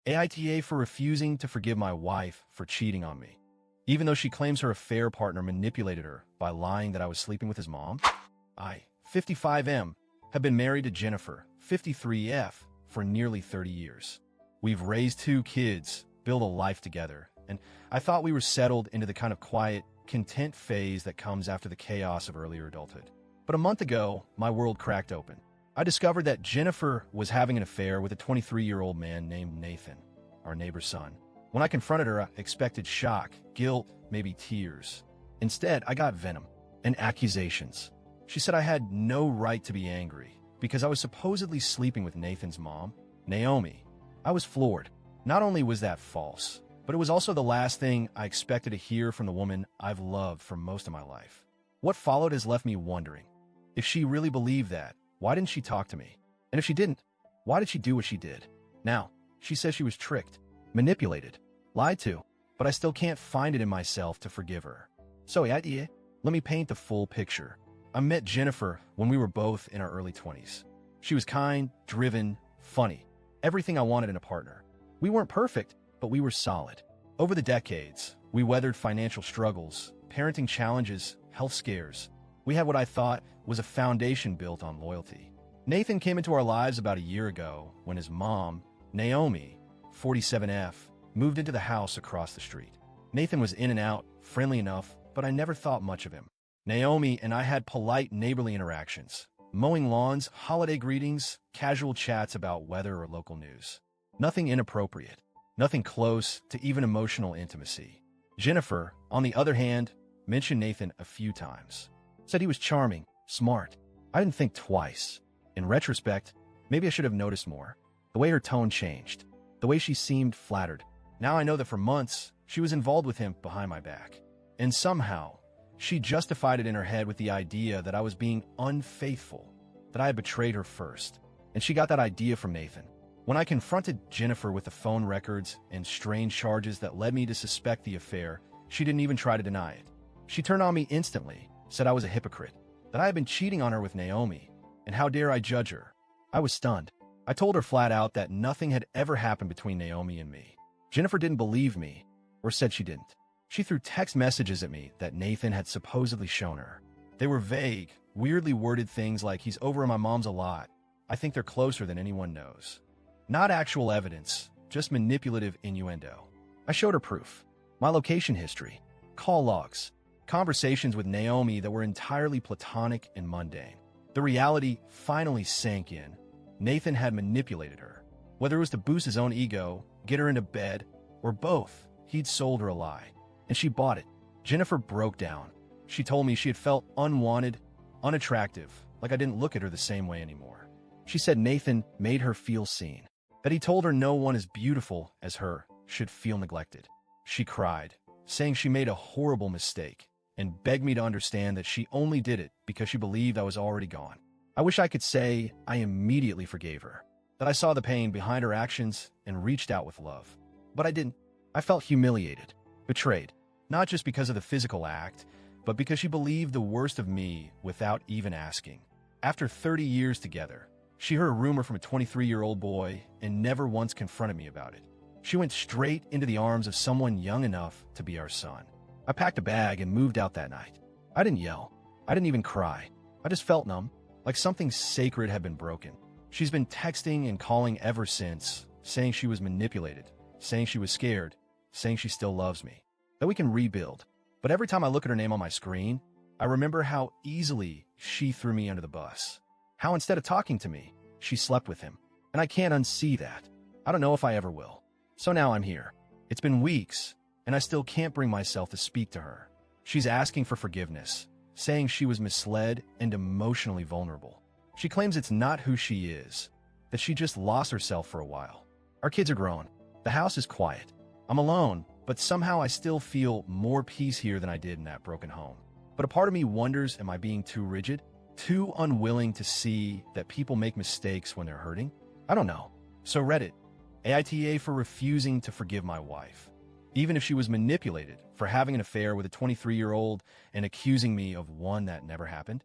AITA for refusing to forgive my wife for cheating on me, even though she claims her affair partner manipulated her by lying that I was sleeping with his mom. I, 55M, have been married to Jennifer, 53F, for nearly 30 years. We've raised 2 kids, built a life together, and I thought we were settled into the kind of quiet, content phase that comes after the chaos of earlier adulthood. But a month ago, my world cracked open. I discovered that Jennifer was having an affair with a 23-year-old man named Nathan, our neighbor's son. When I confronted her, I expected shock, guilt, maybe tears. Instead, I got venom and accusations. She said I had no right to be angry because I was supposedly sleeping with Nathan's mom, Naomi. I was floored. Not only was that false, but it was also the last thing I expected to hear from the woman I've loved for most of my life. What followed has left me wondering. If she really believed that, why didn't she talk to me? And if she didn't, why did she do what she did? Now, she says she was tricked, manipulated, lied to, but I still can't find it in myself to forgive her. So, AITA, let me paint the full picture. I met Jennifer when we were both in our early 20s. She was kind, driven, funny, everything I wanted in a partner. We weren't perfect, but we were solid. Over the decades, we weathered financial struggles, parenting challenges, health scares. We had what I thought was a foundation built on loyalty. Nathan came into our lives about a year ago when his mom, Naomi, 47F, moved into the house across the street. Nathan was in and out, friendly enough, but I never thought much of him. Naomi and I had polite neighborly interactions, mowing lawns, holiday greetings, casual chats about weather or local news. Nothing inappropriate, nothing close to even emotional intimacy. Jennifer, on the other hand, mentioned Nathan a few times. Said he was charming, smart. I didn't think twice. In retrospect, maybe I should have noticed more. The way her tone changed, the way she seemed flattered. Now I know that for months, she was involved with him behind my back. And somehow, she justified it in her head with the idea that I was being unfaithful, that I had betrayed her first. And she got that idea from Nathan. When I confronted Jennifer with the phone records and strange charges that led me to suspect the affair, she didn't even try to deny it. She turned on me instantly, said I was a hypocrite, that I had been cheating on her with Naomi, and how dare I judge her. I was stunned. I told her flat out that nothing had ever happened between Naomi and me. Jennifer didn't believe me, or said she didn't. She threw text messages at me that Nathan had supposedly shown her. They were vague, weirdly worded things like, "He's over at my mom's a lot. I think they're closer than anyone knows." Not actual evidence, just manipulative innuendo. I showed her proof. My location history, call logs, conversations with Naomi that were entirely platonic and mundane. The reality finally sank in. Nathan had manipulated her. Whether it was to boost his own ego, get her into bed, or both, he'd sold her a lie. And she bought it. Jennifer broke down. She told me she had felt unwanted, unattractive, like I didn't look at her the same way anymore. She said Nathan made her feel seen, that he told her no one as beautiful as her should feel neglected. She cried, saying she made a horrible mistake, and begged me to understand that she only did it because she believed I was already gone. I wish I could say I immediately forgave her, that I saw the pain behind her actions and reached out with love. But I didn't. I felt humiliated, betrayed, not just because of the physical act, but because she believed the worst of me without even asking. After 30 years together, she heard a rumor from a 23-year-old boy and never once confronted me about it. She went straight into the arms of someone young enough to be our son. I packed a bag and moved out that night. I didn't yell. I didn't even cry. I just felt numb, like something sacred had been broken. She's been texting and calling ever since, saying she was manipulated, saying she was scared, saying she still loves me, that we can rebuild. But every time I look at her name on my screen, I remember how easily she threw me under the bus. How instead of talking to me, she slept with him. And I can't unsee that. I don't know if I ever will. So now I'm here. It's been weeks, and I still can't bring myself to speak to her. She's asking for forgiveness, saying she was misled and emotionally vulnerable. She claims it's not who she is, that she just lost herself for a while. Our kids are grown. The house is quiet. I'm alone, but somehow I still feel more peace here than I did in that broken home. But a part of me wonders, am I being too rigid? Too unwilling to see that people make mistakes when they're hurting? I don't know. So Reddit, AITA for refusing to forgive my wife, even if she was manipulated for having an affair with a 23-year-old and accusing me of one that never happened?